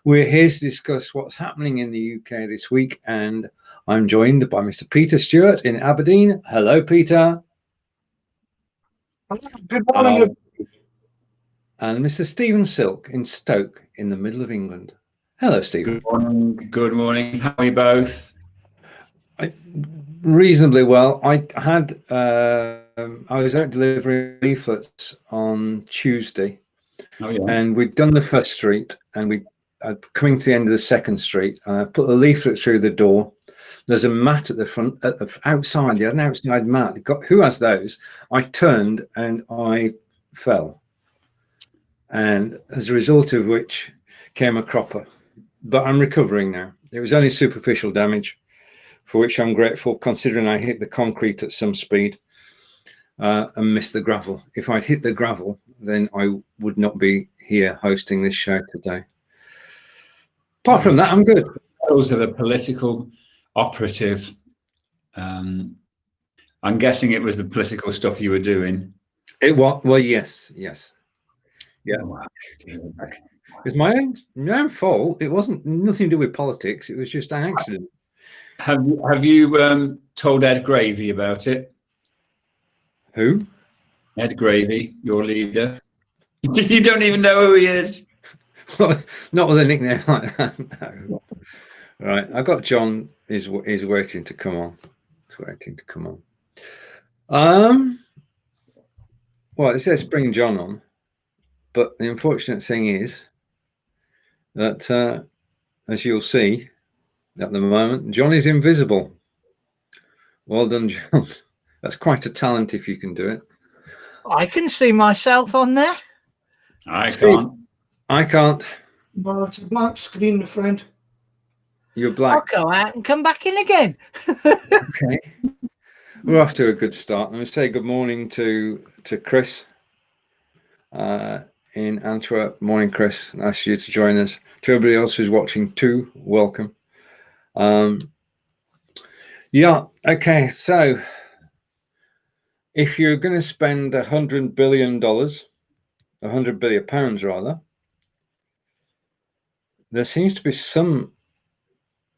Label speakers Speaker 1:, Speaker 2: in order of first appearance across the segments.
Speaker 1: We're here to discuss what's happening in the UK this week, and I'm joined by Mr. Peter Stewart in Aberdeen. Hello, Peter.
Speaker 2: Good morning.
Speaker 1: And Mr. Stephen Silk in Stoke in the middle of England. Hello, Stephen.
Speaker 3: Good morning. Good morning. How are you both?
Speaker 1: Reasonably well. I was out delivering leaflets on Tuesday.
Speaker 3: Oh, yeah.
Speaker 1: And we'd done the first street, and we coming to the end of the second street. And I put the leaflet through the door. There's a mat at the front, outside. You had an outside mat. Who has those? I turned and I fell, and as a result of which came a cropper. But I'm recovering now. It was only superficial damage, for which I'm grateful, considering I hit the concrete at some speed and missed the gravel. If I'd hit the gravel, then I would not be here hosting this show today. Apart from that, I'm good.
Speaker 3: Those are the political operative. I'm guessing it was the political stuff you were doing.
Speaker 1: It was, well, yes. Yeah.
Speaker 3: Oh, wow.
Speaker 1: It's my own fault. It wasn't nothing to do with politics. It was just an accident.
Speaker 3: Have you told Ed Gravy about it?
Speaker 1: Who?
Speaker 3: Ed Gravy, your leader. You don't even know who he is.
Speaker 1: Not with a nickname like that. No. Right, I got John is waiting to come on. He's waiting to come on. Well, it says bring John on, but the unfortunate thing is that as you'll see at the moment, John is invisible. Well done, John. That's quite a talent if you can do it.
Speaker 2: I can see myself on there.
Speaker 3: I can't.
Speaker 1: I can't.
Speaker 4: No, it's a blank screen, my friend.
Speaker 1: You're black.
Speaker 2: I'll go out and come back in again.
Speaker 1: Okay. We're off to a good start. Let me say good morning to Chris in Antwerp. Morning, Chris. Nice for you to join us. To everybody else who's watching too, welcome. Yeah, okay. So if you're going to spend $100 billion, £100 billion rather, there seems to be some.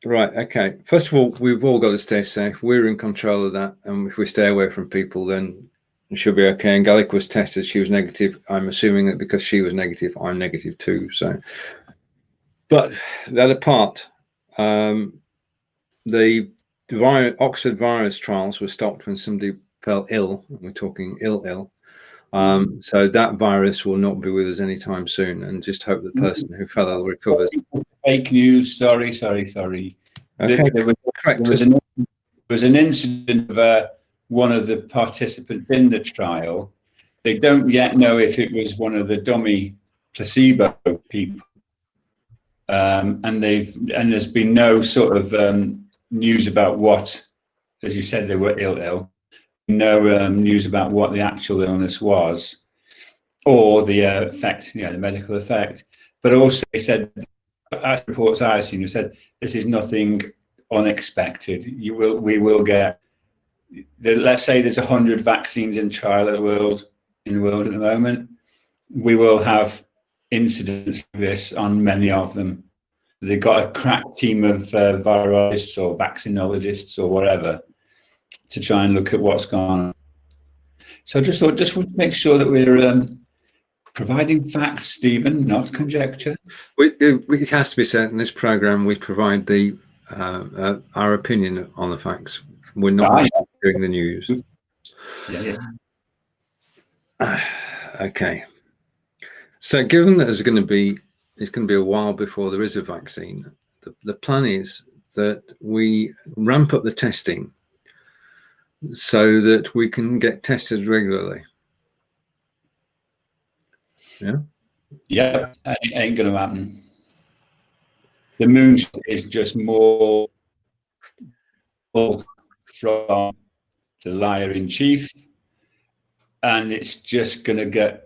Speaker 1: Right, okay. First of all, we've all got to stay safe. We're in control of that. And if we stay away from people, then it should be okay. And Gallic was tested. She was negative. I'm assuming that because she was negative, I'm negative too. So, but that apart, the Oxford virus trials were stopped when somebody fell ill. We're talking ill. So that virus will not be with us anytime soon, and just hope the person who fell ill recovers.
Speaker 3: Fake news. Sorry.
Speaker 1: Okay,
Speaker 3: There was an incident of one of the participants in the trial. They don't yet know if it was one of the dummy placebo people, and there's been no sort of news about what, as you said, they were ill. No news about what the actual illness was or the effect, the medical effect. But also they said, as reports I've seen, you said this is nothing unexpected. We will get. Let's say there's 100 vaccines in trial in the world at the moment. We will have incidents like this on many of them. They've got a crack team of virologists or vaccinologists or whatever to try and look at what's gone on. So I just thought, just want to make sure that we're providing facts, Stephen, not conjecture.
Speaker 1: It has to be said in this program, we provide the our opinion on the facts. We're not doing the news.
Speaker 3: Yeah.
Speaker 1: Okay. So given that it's going to be a while before there is a vaccine, the plan is that we ramp up the testing so that we can get tested regularly.
Speaker 3: Yeah, it ain't going to happen. The moon is just more from the liar in chief, and it's just going to get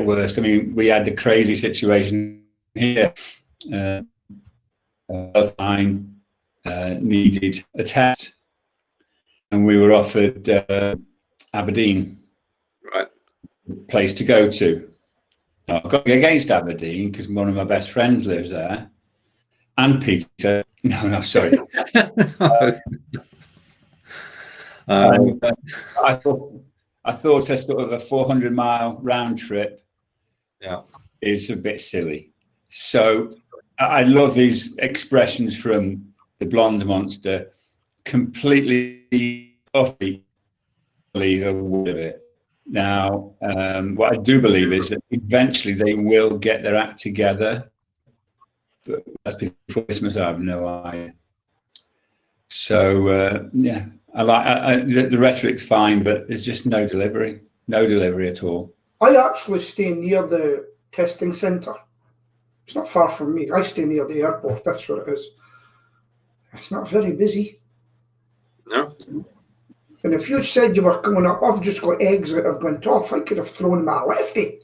Speaker 3: worse. I mean, we had the crazy situation here. Line needed a test, and we were offered Aberdeen,
Speaker 1: right,
Speaker 3: place to go to. I've got against Aberdeen because one of my best friends lives there, and Peter. No, sorry. And, I thought a sort of a 400-mile round trip is a bit silly. So I love these expressions from the Blonde Monster. Completely, utterly believe a word of it. Now, what I do believe is that eventually they will get their act together, but that's before Christmas. I have no idea. So yeah, I like the rhetoric's fine, but there's just no delivery at all.
Speaker 4: I actually stay near the testing centre. It's not far from me. I stay near the airport. That's what it is. It's not very busy.
Speaker 1: No.
Speaker 4: And if you said you were coming up, I've just got eggs that have went off. I could have thrown my lefty.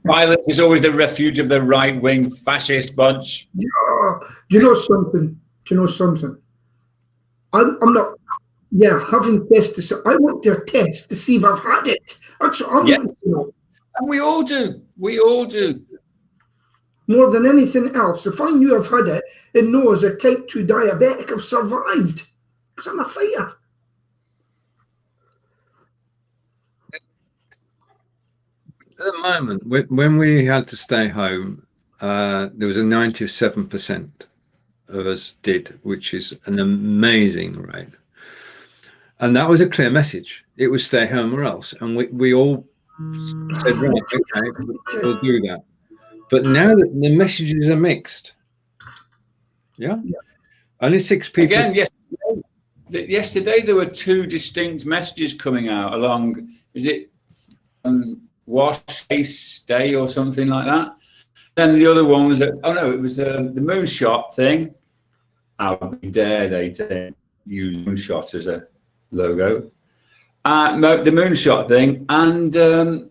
Speaker 3: Ireland is always the refuge of the right-wing fascist bunch.
Speaker 4: Yeah. Do you know something? I'm not. Yeah, having tested. I want their test to see if I've had it. That's what I'm wanting to know.
Speaker 3: And we all do. We all do.
Speaker 4: More than anything else, if I knew I've had it and know as a type 2 diabetic I've survived, because I'm a fighter.
Speaker 1: At the moment, when we had to stay home, there was a 97% of us did, which is an amazing rate. And that was a clear message. It was stay home or else. And we all said, right, okay, we'll do that. But now that the messages are mixed, only 6 people.
Speaker 3: Again, yesterday there were 2 distinct messages coming out along. Is it wash, stay, or something like that? Then the other one was it was the moonshot thing. How dare they use moonshot as a logo? The moonshot thing, and the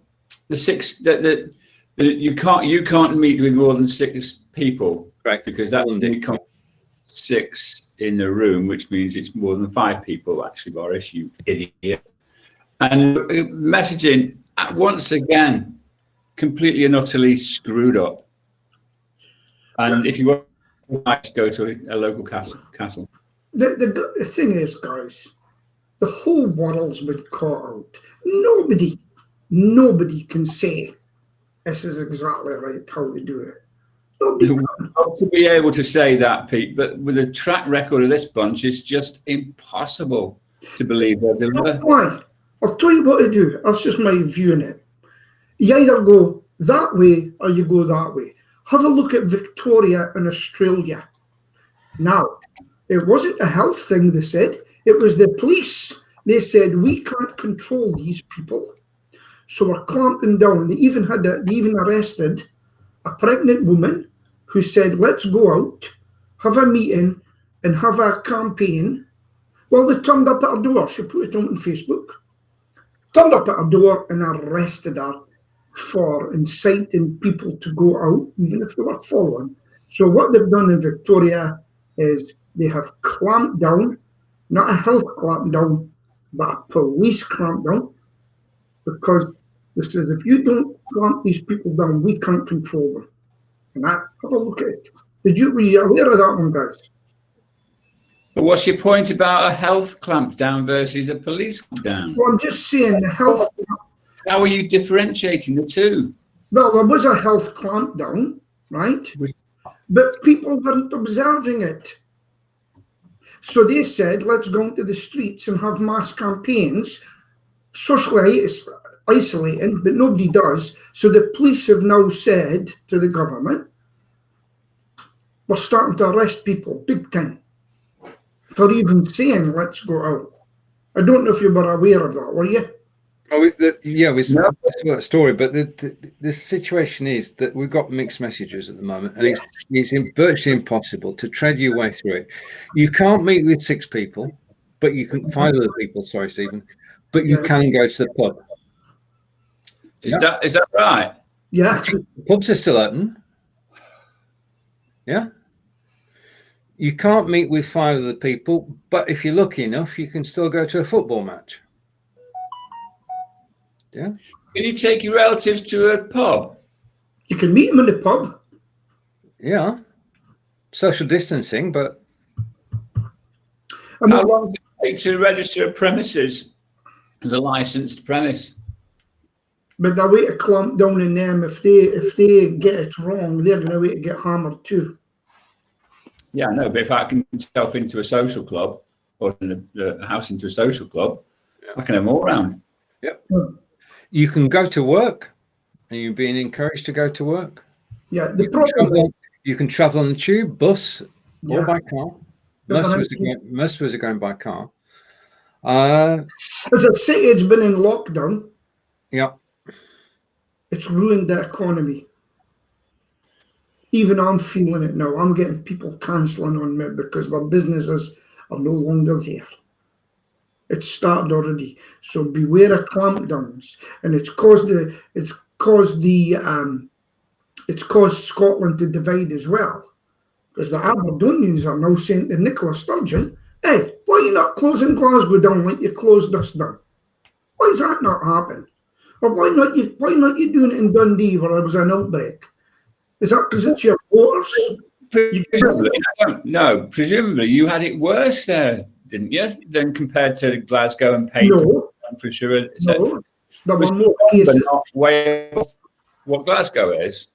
Speaker 3: 6 that you can't meet with more than 6 people,
Speaker 1: right?
Speaker 3: Because that becomes 6 in the room, which means it's more than 5 people. Actually, Boris, you idiot! And messaging once again, completely and utterly screwed up. And if you want to go to a local castle,
Speaker 4: the thing is, guys, the whole world's been caught out. Nobody can say this is exactly right how to do it.
Speaker 3: To be able to say that, Pete, but with the track record of this bunch, it's just impossible to believe they'll deliver.
Speaker 4: Why? I'll tell you what to do. That's just my view on it. You either go that way or you go that way. Have a look at Victoria in Australia. Now, it wasn't a health thing, they said. It was the police. They said, we can't control these people, so we're clamping down. They even arrested a pregnant woman who said, let's go out, have a meeting, and have a campaign. Well, they turned up at her door. She put it on Facebook. Turned up at her door and arrested her for inciting people to go out, even if they were following. So what they've done in Victoria is they have clamped down, not a health clamp down, but a police clamp down, because they says if you don't clamp these people down, we can't control them. And have a look at it. Were you aware of that one, guys?
Speaker 3: But what's your point about a health clamp down versus a police clamp down?
Speaker 4: Well, I'm just saying the health.
Speaker 3: How are you differentiating the two?
Speaker 4: Well, there was a health clamp down, right? But people weren't observing it. So they said, let's go into the streets and have mass campaigns, socially isolating, but nobody does. So the police have now said to the government, we're starting to arrest people big time for even saying, let's go out. I don't know if you were aware of that, were you?
Speaker 1: Oh, we saw that story, but the situation is that we've got mixed messages at the moment, and it's virtually impossible to tread your way through it. You can't meet with 6 people, but you can 5 other people. Sorry, Stephen, but you can go to the pub.
Speaker 3: Is that right?
Speaker 4: Yeah,
Speaker 1: the pubs are still open. Yeah, you can't meet with 5 other people, but if you're lucky enough, you can still go to a football match. Yeah.
Speaker 3: Can you take your relatives to a pub?
Speaker 4: You can meet them in the pub.
Speaker 1: Yeah. Social distancing, but
Speaker 4: I mean,
Speaker 3: How long does it take to register a premises as a licensed premise?
Speaker 4: but the way to clamp down on them, if they get it wrong, they're going to wait to get hammered too.
Speaker 3: Yeah, I know, but if I can get myself into a social club or a house into a social club, I can have them all around.
Speaker 1: yep. You can go to work. Are you being encouraged to go to work?
Speaker 4: Yeah, the problem is,
Speaker 1: You can travel on the tube, bus, or
Speaker 4: yeah,
Speaker 1: by car.
Speaker 4: But
Speaker 1: Most of us are going by car.
Speaker 4: as a city, it's been in lockdown.
Speaker 1: Yeah.
Speaker 4: It's ruined the economy. Even I'm feeling it now. I'm getting people cancelling on me because their businesses are no longer there. It's started already. So beware of clampdowns. And it's caused Scotland to divide as well. Because the Aberdonians are now saying to Nicola Sturgeon, hey, why are you not closing Glasgow down like you closed us down? Why does that not happen? Or why not you doing it in Dundee where there was an outbreak? Is that because it's your voters?
Speaker 3: Presumably, I don't know. Presumably, you had it worse there, didn't you, than compared to Glasgow and Paisley?
Speaker 4: No,
Speaker 3: For sure.
Speaker 4: no. There were more cases.
Speaker 3: Not way above what Glasgow is.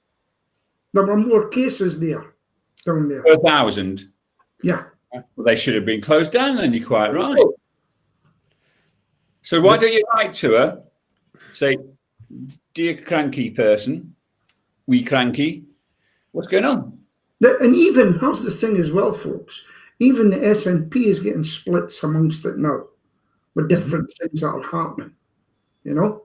Speaker 4: There were more cases there, down there.
Speaker 3: 1,000.
Speaker 4: Yeah.
Speaker 3: Well, they should have been closed down then, you're quite right. So why don't you write to her, say, dear cranky person, wee cranky, what's going on?
Speaker 4: And even, here's the thing as well, folks, even the SNP is getting splits amongst it now with different things that are happening, you know?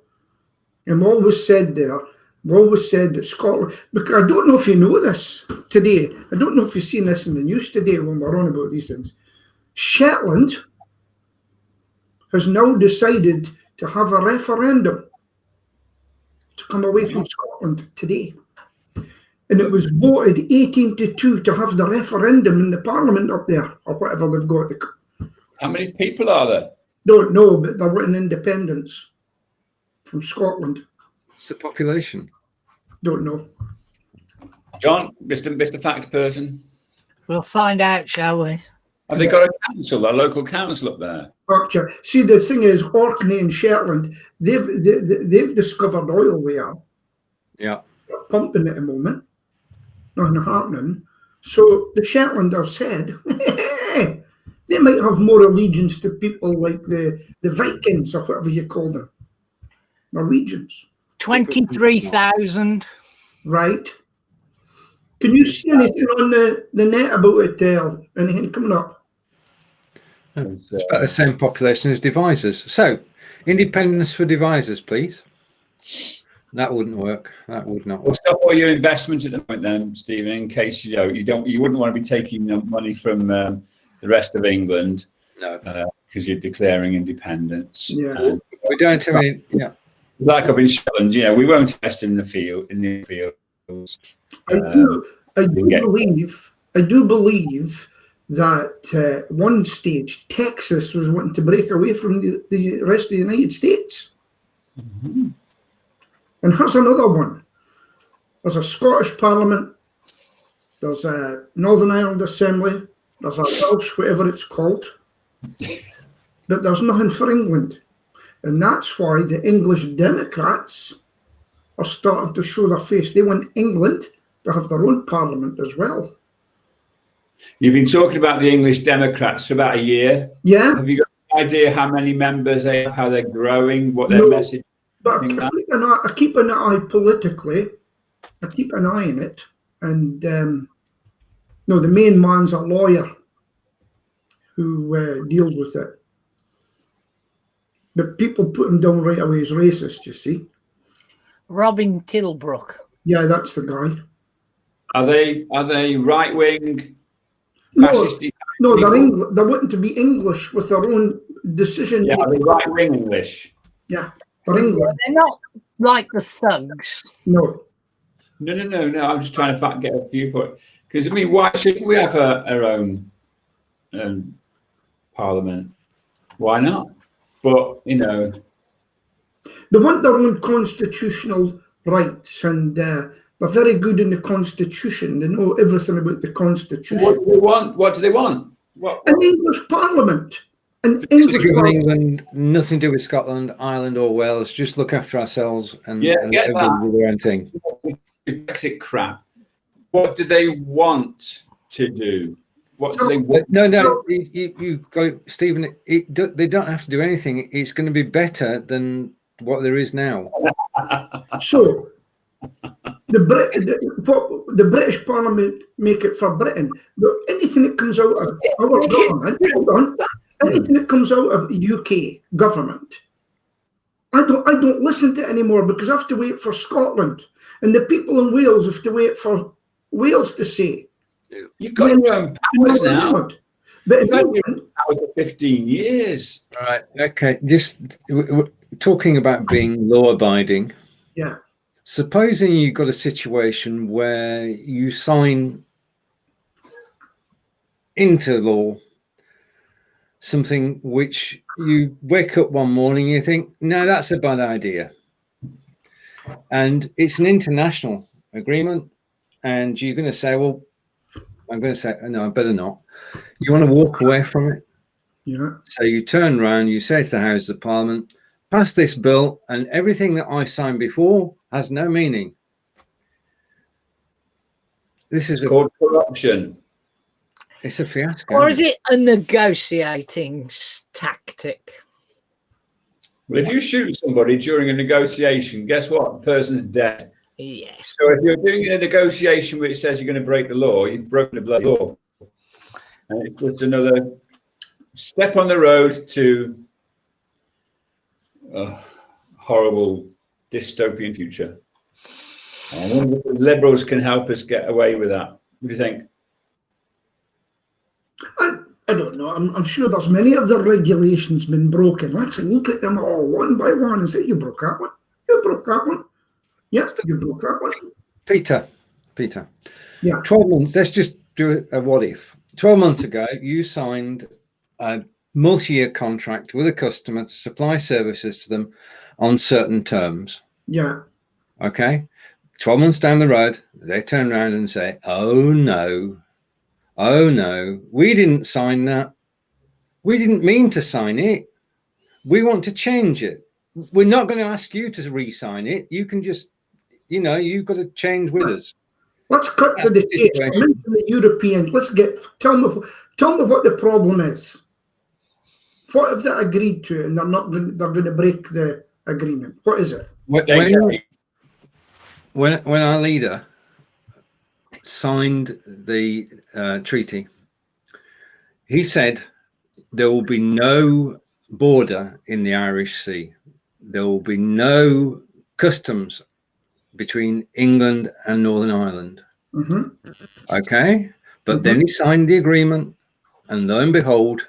Speaker 4: And we always said that Scotland, because I don't know if you know this today, I don't know if you've seen this in the news today when we're on about these things. Shetland has now decided to have a referendum to come away from Scotland today. And it was voted 18-2 to have the referendum in the parliament up there, or whatever they've got.
Speaker 3: How many people are there?
Speaker 4: Don't know, but they're wanting independence from Scotland.
Speaker 1: What's the population?
Speaker 4: Don't know.
Speaker 3: John, Mr. Fact Person.
Speaker 2: We'll find out, shall we?
Speaker 3: Have they got a council, a local council up there?
Speaker 4: Structure. See, the thing is, Orkney and Shetland, they've discovered oil there.
Speaker 1: Yeah.
Speaker 4: They're pumping at the moment. Nothing happening. So the Shetlanders said they might have more allegiance to people like the Vikings or whatever you call them. Norwegians.
Speaker 2: 23,000.
Speaker 4: Right. Can you see anything on the net about it? Anything coming up?
Speaker 1: It's about the same population as devisers. So, independence for devisers, please. That wouldn't work. That would not.
Speaker 3: Well, stop all your investment at the moment, then, Stephen. In case you wouldn't want to be taking money from the rest of England,
Speaker 1: no,
Speaker 3: because you're declaring independence.
Speaker 4: Yeah,
Speaker 1: we don't have any. Yeah,
Speaker 3: like up in Scotland, we won't invest in the field.
Speaker 4: I do believe that one stage Texas was wanting to break away from the rest of the United States.
Speaker 3: Mm-hmm.
Speaker 4: And here's another one. There's a Scottish Parliament, there's a Northern Ireland Assembly, there's a Welsh, whatever it's called, but there's nothing for England. And that's why the English Democrats are starting to show their face. They want England to have their own parliament as well.
Speaker 3: You've been talking about the English Democrats for about a year.
Speaker 4: Yeah.
Speaker 3: Have you got an idea how many members they have, how they're growing, what their message?
Speaker 4: But I keep an eye politically. I keep an eye on it. And no, the main man's a lawyer who deals with it. But people put him down right away as racist, you see.
Speaker 2: Robin Tilbrook.
Speaker 4: Yeah, that's the guy.
Speaker 3: Are they right wing?
Speaker 4: No, they're wanting to be English with their own decision.
Speaker 3: Yeah, are they right wing English?
Speaker 4: Yeah, they're English.
Speaker 2: They're not like the thugs.
Speaker 4: No.
Speaker 3: No. I'm just trying to get a view for it. Because why shouldn't we have our own parliament? Why not? But
Speaker 4: They want their own constitutional rights, and they're very good in the Constitution. They know everything about the Constitution.
Speaker 3: What do they want? What do they want?
Speaker 4: An English Parliament. An
Speaker 1: Just
Speaker 4: English
Speaker 1: to give
Speaker 4: Parliament.
Speaker 1: England nothing to do with Scotland, Ireland, or Wales. Just look after ourselves and,
Speaker 3: Yeah,
Speaker 1: and
Speaker 3: get
Speaker 1: everybody
Speaker 3: that.
Speaker 1: do their own thing.
Speaker 3: Brexit crap. What do they want to do? What do they want?
Speaker 1: No, you got Stephen. They don't have to do anything. It's going to be better than what there is now.
Speaker 4: So, the British Parliament make it for Britain, but anything that comes out of our government, hold on, anything that comes out of UK government, I don't listen to it anymore, because I have to wait for Scotland, and the people in Wales have to wait for Wales to say.
Speaker 3: You've got your own powers now.
Speaker 4: But
Speaker 3: You've had your own power for 15 years.
Speaker 1: All right. Okay. Just talking about being law-abiding.
Speaker 4: yeah,
Speaker 1: Supposing you've got a situation where you sign into law something which you wake up one morning and you think, no, that's a bad idea. And it's an international agreement, and you're going to say, well, I'm going to say, no, I better not. You want to walk away from it.
Speaker 4: yeah.
Speaker 1: So you turn around, you say to the House of Parliament, pass this bill, and everything that I signed before has no meaning. This is
Speaker 3: Called corruption.
Speaker 1: It's a fiasco.
Speaker 2: Or is it a negotiating tactic?
Speaker 3: Well, if you shoot somebody during a negotiation, guess what? The person's dead.
Speaker 2: Yes.
Speaker 3: So if you're doing a negotiation which says you're going to break the law, you've broken the bloody law. And it's just another step on the road to a horrible dystopian future. I wonder if the Liberals can help us get away with that. What do you think?
Speaker 4: I don't know. I'm sure there's many of the regulations been broken. Let's look at them all one by one and say, you broke that one. You broke that one. Yes, you broke that one.
Speaker 1: Peter.
Speaker 4: Yeah.
Speaker 1: 12 months. Let's just do a what if. 12 months ago, you signed a multi-year contract with a customer to supply services to them on certain terms.
Speaker 4: Yeah.
Speaker 1: Okay. 12 months down the road, they turn around and say, oh no, we didn't sign that. We didn't mean to sign it. We want to change it. We're not going to ask you to re-sign it. You can just, you've got to change with us.
Speaker 4: Let's cut to the chase. I mentioned the European. Tell me what the problem is. What if they agreed to it and they're going to break the agreement? What is it?
Speaker 1: When our leader signed the treaty, he said there will be no border in the Irish Sea. There will be no customs between England and Northern Ireland.
Speaker 4: Mm-hmm.
Speaker 1: Okay, but then he signed the agreement, and lo and behold,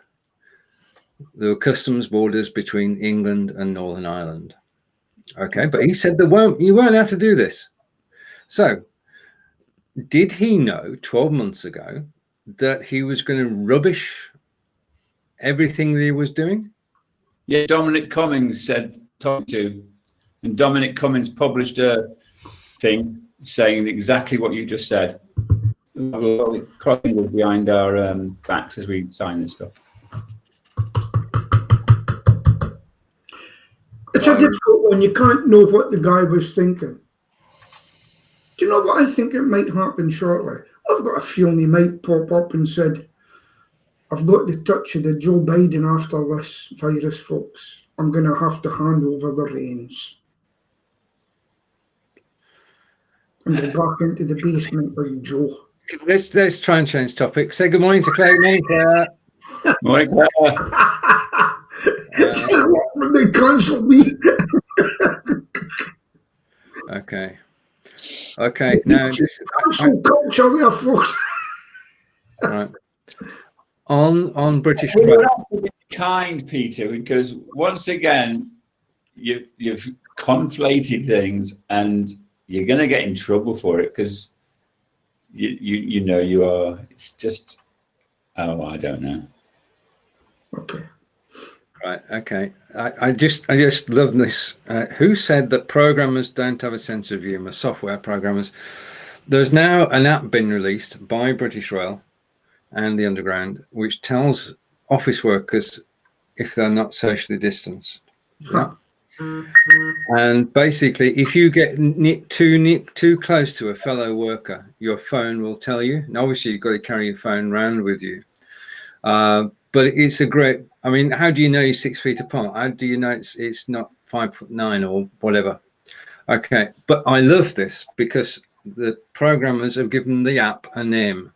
Speaker 1: there were customs borders between England and Northern Ireland. Okay, but he said you won't have to do this. So, did he know 12 months ago that he was going to rubbish everything that he was doing?
Speaker 3: Yeah, Dominic Cummings talked to, and Dominic Cummings published a thing saying exactly what you just said. Crossing was behind our backs as we sign this stuff.
Speaker 4: It's a difficult one. You can't know what the guy was thinking. Do you know what I think it might happen shortly? I've got a feeling he might pop up and said, I've got the touch of the Joe Biden after this virus, folks. I'm going to have to hand over the reins. And go back into the basement with Joe.
Speaker 1: Let's try and change topic. Say good morning to Claire. Morning, Claire.
Speaker 3: Morning, Claire.
Speaker 4: They cancelled me.
Speaker 1: Okay. Now,
Speaker 4: cancel culture there, folks.
Speaker 1: Right. On British
Speaker 3: Well,
Speaker 1: press.
Speaker 3: you have to be kind, Peter, because once again, you've conflated things, and you're going to get in trouble for it because you are. It's just, I don't know.
Speaker 4: Okay.
Speaker 1: Right. Okay. I just love this. Who said that programmers don't have a sense of humour? Software programmers. There's now an app been released by British Rail and the Underground, which tells office workers if they're not socially distanced. Yeah. And basically, if you get too close to a fellow worker, your phone will tell you. And obviously, you've got to carry your phone around with you. But it's a great. I mean, how do you know you're 6 feet apart? How do you know it's not 5'9" or whatever? Okay, but I love this because the programmers have given the app a name,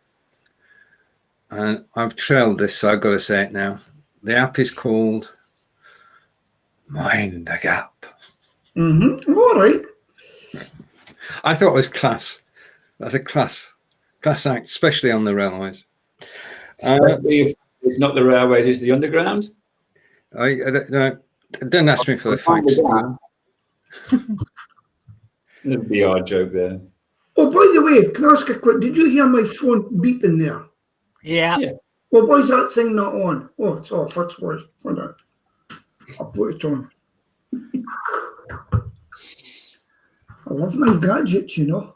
Speaker 1: and I've trailed this, so I've got to say it now. The app is called Mind the Gap.
Speaker 4: All right.
Speaker 1: I thought it was class. That's a class act, especially on the railways.
Speaker 3: Especially if it's not the railways, it's the Underground.
Speaker 1: I don't know. Don't ask me for the facts.
Speaker 3: It'd be our joke there.
Speaker 4: Oh, by the way, can I ask a quick? Did you hear my phone beeping there?
Speaker 2: Yeah.
Speaker 4: Well, why is that thing not on? Oh, it's off. That's why. Hold on. I'll put it on. I love my gadgets, you know.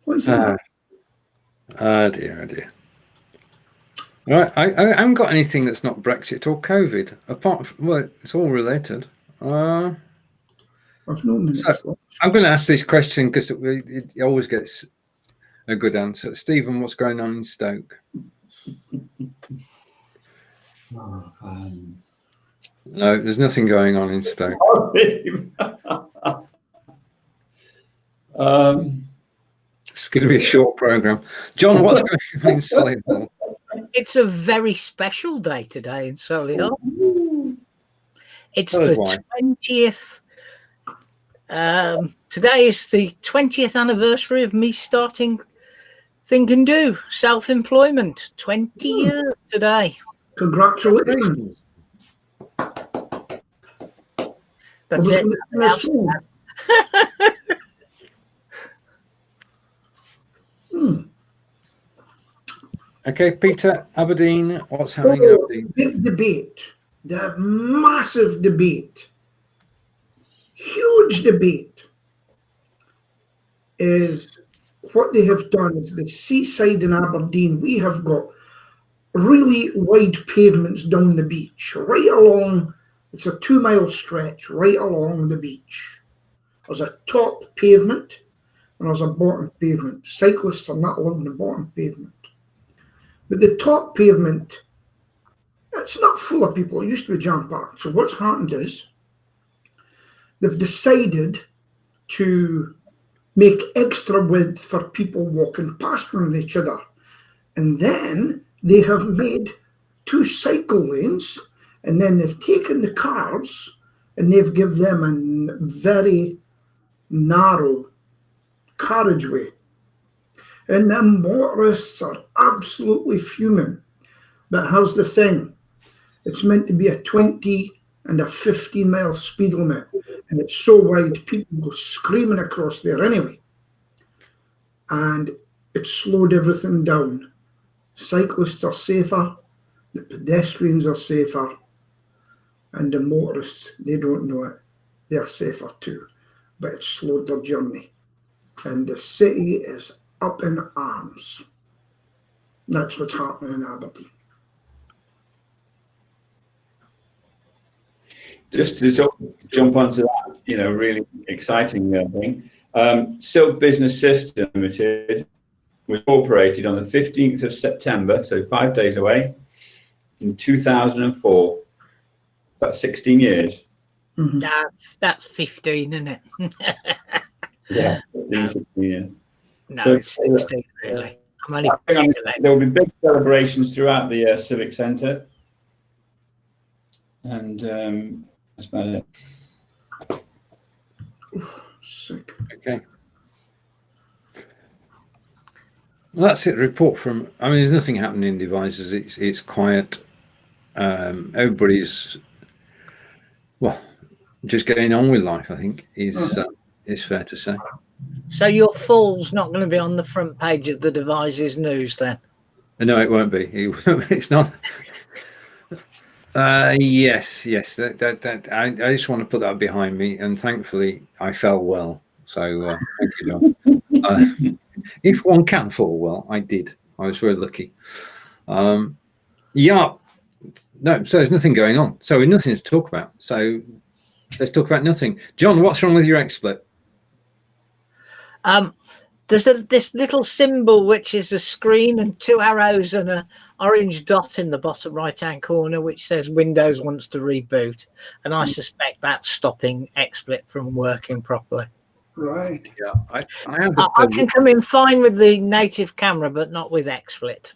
Speaker 4: What is it?
Speaker 1: Oh dear. Right, I haven't got anything that's not Brexit or COVID. Apart from, well, it's all related.
Speaker 4: I've no minutes.
Speaker 1: So I'm going to ask this question because it always gets a good answer. Stephen, what's going on in Stoke? No, there's nothing going on in Stoke. It's going to be a short program. John, what's going on in Solihull?
Speaker 2: It's a very special day today in Solihull. It's
Speaker 1: Tell us
Speaker 2: the
Speaker 1: why.
Speaker 2: 20th. Today is the 20th anniversary of me starting Think and Do, self-employment. 20 years today.
Speaker 4: Congratulations.
Speaker 2: That's it.
Speaker 1: Okay, Peter, Aberdeen, what's happening in Aberdeen?
Speaker 4: Big debate, the massive debate, huge debate is what they have done is the seaside in Aberdeen. We have got really wide pavements down the beach, right along. It's a 2-mile stretch right along the beach. There's a top pavement and there's a bottom pavement. Cyclists are not allowed on the bottom pavement. But the top pavement, it's not full of people. It used to be jam-packed. So what's happened is they've decided to make extra width for people walking past one each other. And then they have made 2 cycle lanes, and then they've taken the cars and they've given them a very narrow carriageway. And the motorists are absolutely fuming. But here's the thing. It's meant to be a 20 and a 15-mile speed limit. And it's so wide, people go screaming across there anyway. And it slowed everything down. Cyclists are safer. The pedestrians are safer. And the motorists, they don't know it. They're safer too. But it slowed their journey. And the city is up in arms. That's what's happening in Aberdeen.
Speaker 3: Just to sort of jump onto that, really exciting thing. Silk Business System Limited was incorporated on the 15th of September, so 5 days away, in 2004. About 16 years.
Speaker 4: Mm-hmm.
Speaker 2: That's 15, isn't it?
Speaker 3: Yeah, 15, 16 years.
Speaker 2: No,
Speaker 3: So,
Speaker 2: it's 16, really. I'm only
Speaker 3: there will be big celebrations throughout the Civic Centre. And that's about it.
Speaker 4: Sick.
Speaker 1: Okay. Well, that's it. Report from. I mean, there's nothing happening in Devizes. It's quiet. Everybody's just getting on with life. I think is fair to say.
Speaker 2: So your fall's not going to be on the front page of the Devizes news then?
Speaker 1: No, it won't be. It's not. Yes. I just want to put that behind me, and thankfully I fell well. So thank you, John. If one can fall well, I did. I was very lucky. Yeah. No, so there's nothing going on. So we've nothing to talk about. So let's talk about nothing. John, what's wrong with your XSplit?
Speaker 2: There's this little symbol which is a screen and 2 arrows and an orange dot in the bottom right-hand corner which says Windows wants to reboot, and I suspect that's stopping XSplit from working properly.
Speaker 4: Right.
Speaker 1: Yeah, I
Speaker 2: can come in fine with the native camera, but not with XSplit.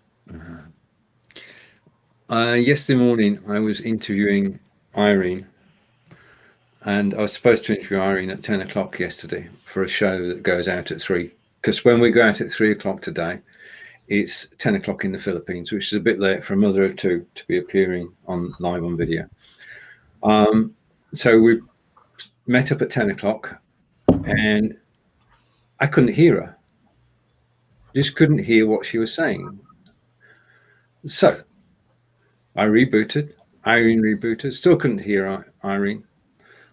Speaker 1: Yesterday morning, I was interviewing Irene, and I was supposed to interview Irene at 10 o'clock yesterday for a show that goes out at 3. Because when we go out at 3 o'clock today, it's 10 o'clock in the Philippines, which is a bit late for a mother of 2 to be appearing live on video. So we met up at 10 o'clock, and I couldn't hear her. Just couldn't hear what she was saying. So I rebooted. Irene rebooted. Still couldn't hear Irene.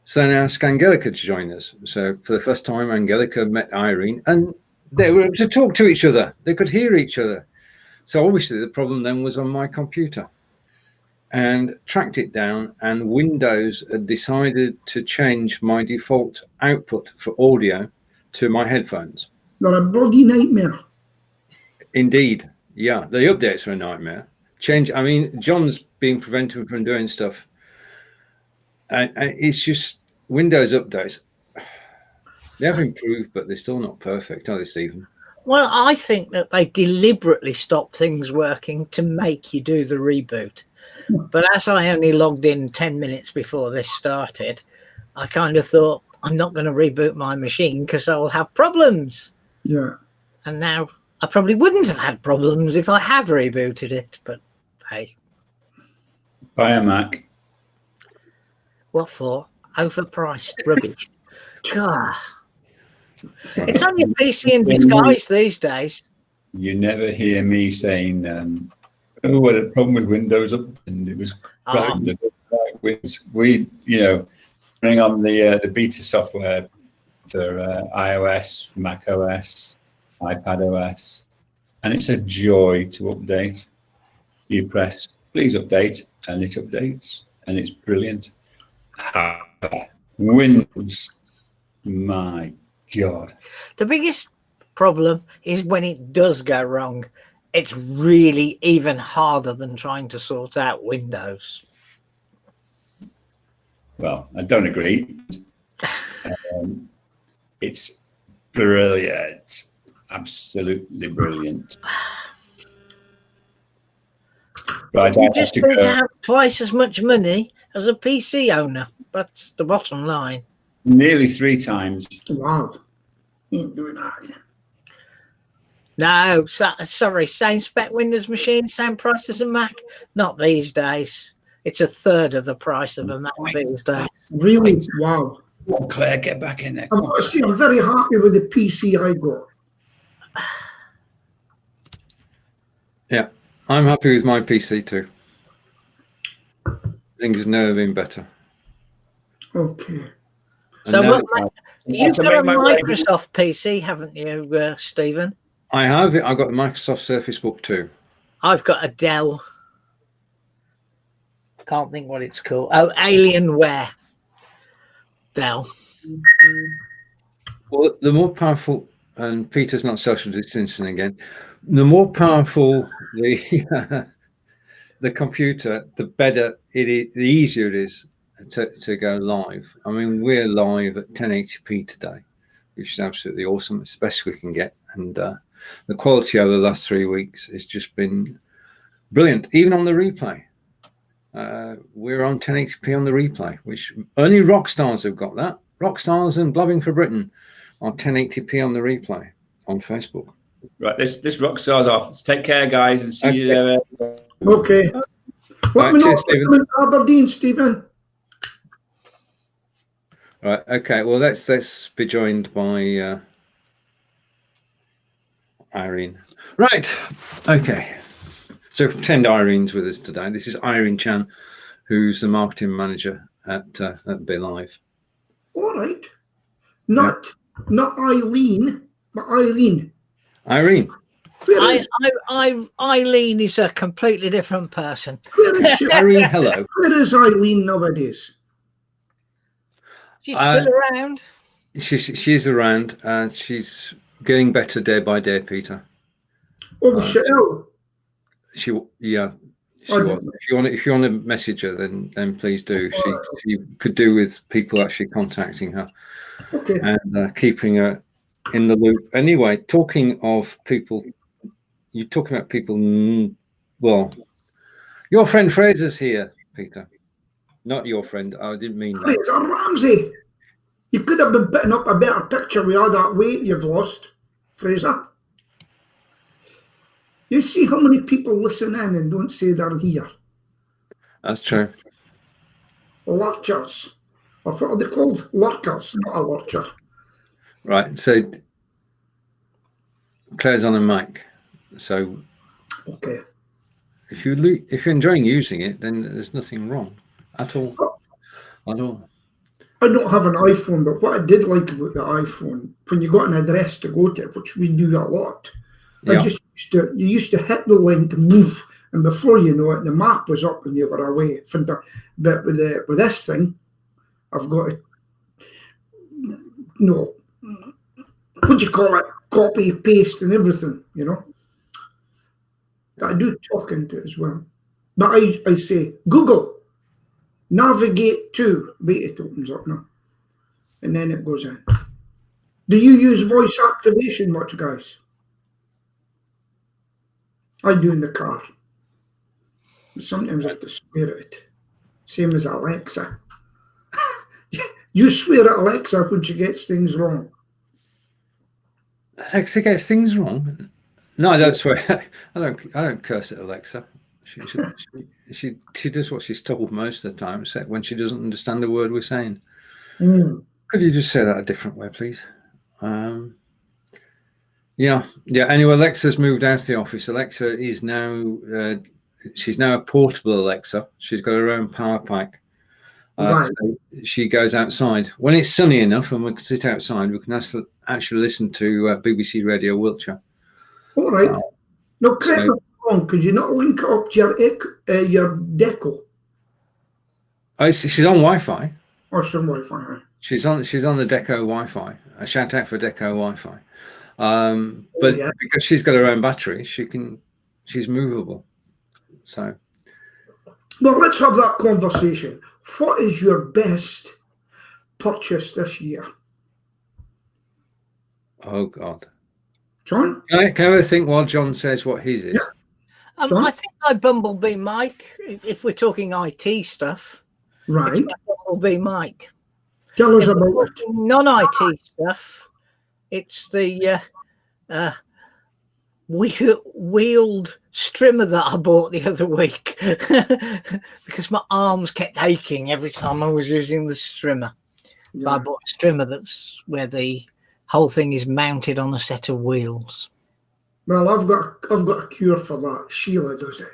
Speaker 1: So now I asked Angelica to join us. So for the first time, Angelica met Irene, and they were able to talk to each other. They could hear each other. So obviously the problem then was on my computer, and tracked it down, and Windows had decided to change my default output for audio to my headphones.
Speaker 4: Not a bloody nightmare.
Speaker 1: Indeed. Yeah, the updates are a nightmare. I mean, John's being prevented from doing stuff. And it's just Windows updates. They have improved, but they're still not perfect, are they, Stephen?
Speaker 2: Well, I think that they deliberately stop things working to make you do the reboot. But as I only logged in 10 minutes before this started, I kind of thought, I'm not going to reboot my machine because I will have problems.
Speaker 4: Yeah.
Speaker 2: And now I probably wouldn't have had problems if I had rebooted it, but hey.
Speaker 3: Buy a Mac.
Speaker 2: What for? Overpriced rubbish. God. It's only a PC in disguise these days.
Speaker 3: You never hear me saying, oh, what a problem with Windows up, and it was we, running on the beta software for iOS, Mac OS, iPad OS, and it's a joy to update. You press please update, and it updates, and it's brilliant. Windows, my God.
Speaker 2: The biggest problem is when it does go wrong. It's really even harder than trying to sort out Windows.
Speaker 3: Well, I don't agree. It's brilliant. Absolutely brilliant. Right,
Speaker 2: You just need to have twice as much money as a PC owner. That's the bottom line.
Speaker 3: Nearly 3 times.
Speaker 4: Wow. Ain't doing that again.
Speaker 2: No, sorry, same spec Windows machine, same price as a Mac. Not these days. It's a third of the price of a Mac these days.
Speaker 4: Really? Wow.
Speaker 3: Oh, Claire, get back in there.
Speaker 4: I've got to say, I'm very happy with the PC I got.
Speaker 1: Yeah, I'm happy with my PC too. Things have never been better.
Speaker 4: Okay.
Speaker 2: So you've got a Microsoft PC, haven't you, Stephen?
Speaker 1: I have it. I've got the Microsoft Surface Book 2.
Speaker 2: I've got a Dell. Can't think what it's called. Oh, Alienware. Dell.
Speaker 1: Well, the more powerful, and Peter's not social distancing again, the more powerful the computer, the better it is, the easier it is to go live. I mean, we're live at 1080p today, which is absolutely awesome. It's the best we can get. And the quality over the last 3 weeks has just been brilliant. Even on the replay, we're on 1080p on the replay, which only rock stars have got that. Rock stars and Blabbing for Britain on 1080p on the replay on Facebook.
Speaker 3: Right, this rock star's off. Take care, guys, and see you there.
Speaker 4: Okay. Let me know in Aberdeen, Stephen.
Speaker 1: Right. Okay. Well, let's be joined by Irene. Right. Okay. So pretend Irene's with us today. This is Irene Chan, who's the marketing manager at Be Live.
Speaker 4: All right. Not Eileen, but Irene.
Speaker 1: Irene.
Speaker 2: Eileen is a completely different person.
Speaker 4: Where is she?
Speaker 1: Irene, hello.
Speaker 4: Where is Eileen nowadays?
Speaker 2: She's still around.
Speaker 1: She's around, and she's getting better day by day, Peter.
Speaker 4: Oh, was she ill?
Speaker 1: She was. If you want to message her, then please do. She could do with people actually contacting her,
Speaker 4: okay,
Speaker 1: and keeping her in the loop. Anyway, talking of people, you're talking about people. Well, your friend Fraser's here, Peter. Not your friend. I didn't mean that.
Speaker 4: Fraser Ramsey. You could have been putting up a better picture with all that weight you've lost, Fraser. You see how many people listen in and don't say they're here.
Speaker 1: That's true.
Speaker 4: Lurchers. Or what are they called? Lurkers, not a lurcher.
Speaker 1: Right. So Claire's on a mic. So
Speaker 4: okay.
Speaker 1: If you're enjoying using it, then there's nothing wrong at all. At all.
Speaker 4: I don't have an iPhone, but what I did like about the iPhone, when you got an address to go to, which we do a lot,
Speaker 1: Yeah.
Speaker 4: you used to hit the link, woof, and before you know it, the map was up and you were away. But with this thing, I've got to, what do you call it? Copy, paste, and everything, I do talk into it as well. But I say, Google, navigate to, wait, it opens up now. And then it goes in. Do you use voice activation much, guys? I do in the car. Sometimes I have to swear at it. Same as Alexa. You swear at Alexa when she gets things wrong.
Speaker 1: Alexa gets things wrong? No, I don't swear. I don't curse at Alexa. She does what she's told most of the time, except when she doesn't understand the word we're saying. Could you just say that a different way, please? Yeah. Anyway, Alexa's moved out of the office. Alexa is now she's now a portable Alexa. She's got her own power pack.
Speaker 4: Right.
Speaker 1: So she goes outside when it's sunny enough, and we can sit outside. We can actually listen to BBC Radio Wiltshire.
Speaker 4: All right. No, correct me if I'm wrong. Could you not link it up to your Deco?
Speaker 1: She's on Wi-Fi.
Speaker 4: Or some Wi-Fi, right?
Speaker 1: She's on the Deco Wi-Fi. A shout out for Deco Wi-Fi. But
Speaker 4: yeah,
Speaker 1: because she's got her own battery, she's movable. So,
Speaker 4: well, let's have that conversation. What is your best purchase this year?
Speaker 1: oh God,
Speaker 4: John?
Speaker 1: can I have a think while John says what his is?
Speaker 4: Yeah.
Speaker 2: I think my Bumblebee mic, if we're talking IT stuff,
Speaker 4: Right.
Speaker 2: it's my Bumblebee mic.
Speaker 4: Tell us about it.
Speaker 2: Non-IT stuff, it's the wheeled strimmer that I bought the other week because my arms kept aching every time I was using the strimmer. So I bought a strimmer that's where the whole thing is mounted on a set of wheels.
Speaker 4: Well, I've got a cure for that. Sheila does it.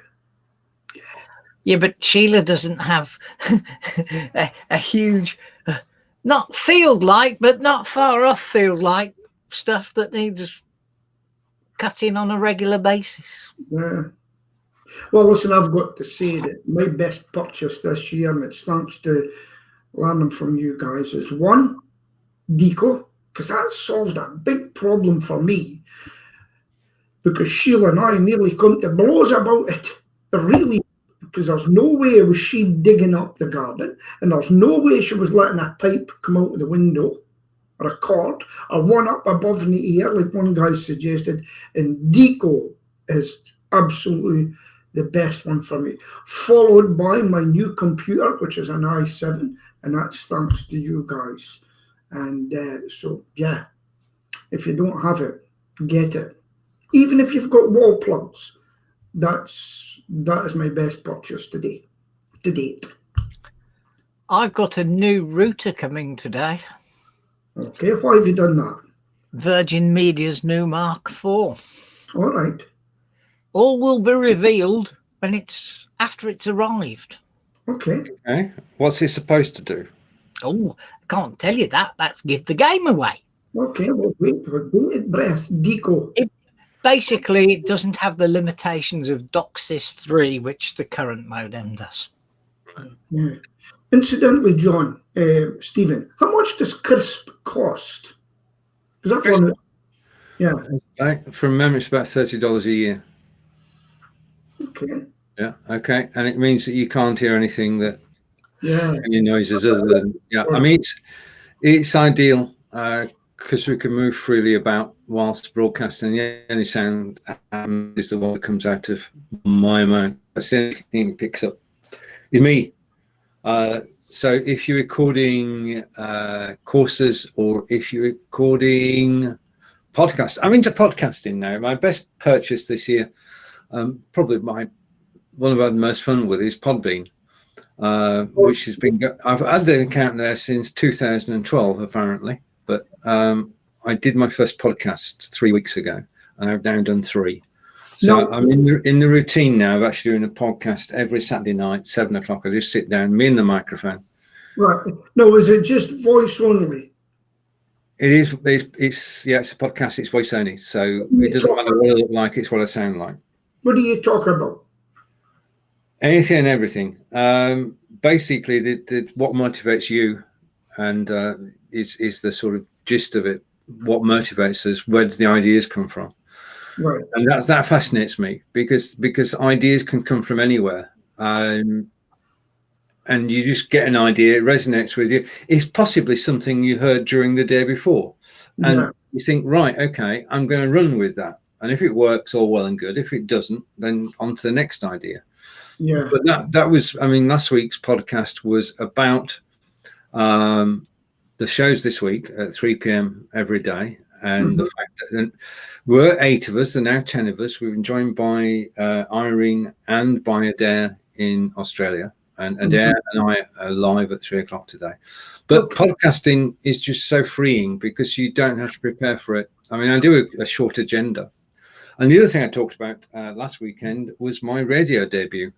Speaker 2: Yeah, but Sheila doesn't have a huge, not field-like, but not far off field-like stuff that needs cutting on a regular basis.
Speaker 4: Yeah. Well, listen, I've got to say that my best purchase this year, and it's thanks to learning from you guys, is one, Deco, because that solved a big problem for me. Because Sheila and I nearly come to blows about it. Really, because there's no way was she digging up the garden, and there's no way she was letting a pipe come out of the window, or a cord, or one up above in the air, like one guy suggested. And Deco is absolutely the best one for me. Followed by my new computer, which is an i7, and that's thanks to you guys. And so, yeah, if you don't have it, get it. Even if you've got wall plugs, that is my best purchase to date.
Speaker 2: I've got a new router coming today.
Speaker 4: Okay, why have you done that?
Speaker 2: Virgin Media's new Mark IV.
Speaker 4: All right.
Speaker 2: All will be revealed when it's after it's arrived.
Speaker 4: Okay.
Speaker 1: Okay. What's it supposed to do?
Speaker 2: Oh, I can't tell you that. That's give the game away.
Speaker 4: Okay, well, wait for bated breath. Deco.
Speaker 2: Basically, it doesn't have the limitations of DOCSIS 3, which the current modem does.
Speaker 4: Yeah. Incidentally, John, Stephen, how much does Crisp cost? Because I've run it. Yeah.
Speaker 1: From memory, it's about $30 a year.
Speaker 4: Okay.
Speaker 1: Yeah. Okay. And it means that you can't hear anything that
Speaker 4: Yeah.
Speaker 1: any noises other than I mean, it's ideal because we can move freely about whilst broadcasting. The only sound is the one that comes out of my mouth. That's the only thing it picks up. Is me. So if you're recording courses or if you're recording podcasts, I'm into podcasting now. My best purchase this year, probably one of the most fun with is Podbean, which has been. I've had the account there since 2012 apparently, but I did my first podcast 3 weeks ago, and I've now done 3. So I'm in the routine now of actually doing a podcast every Saturday night, 7 o'clock. I just sit down, me and the microphone.
Speaker 4: Right. No, is it just voice only?
Speaker 1: It is. It's a podcast. It's voice only, so it doesn't matter what I look like. It's what I sound like.
Speaker 4: What do you talk about?
Speaker 1: Anything and everything. Basically, what motivates you, and is the sort of gist of it. What motivates us? Where do the ideas come from?
Speaker 4: Right.
Speaker 1: And that fascinates me because ideas can come from anywhere. And you just get an idea, it resonates with you. It's possibly something you heard during the day before. And you think, right, okay, I'm going to run with that. And if it works, all well and good. If it doesn't, then on to the next idea.
Speaker 4: Yeah.
Speaker 1: But that was, I mean, last week's podcast was about the shows this week at 3 p.m. every day. And the fact that we're 8 of us, there are now 10 of us. We've been joined by Irene and by Adair in Australia. And Adair and I are live at 3 o'clock today. But podcasting is just so freeing because you don't have to prepare for it. I mean, I do a short agenda. And the other thing I talked about last weekend was my radio debut.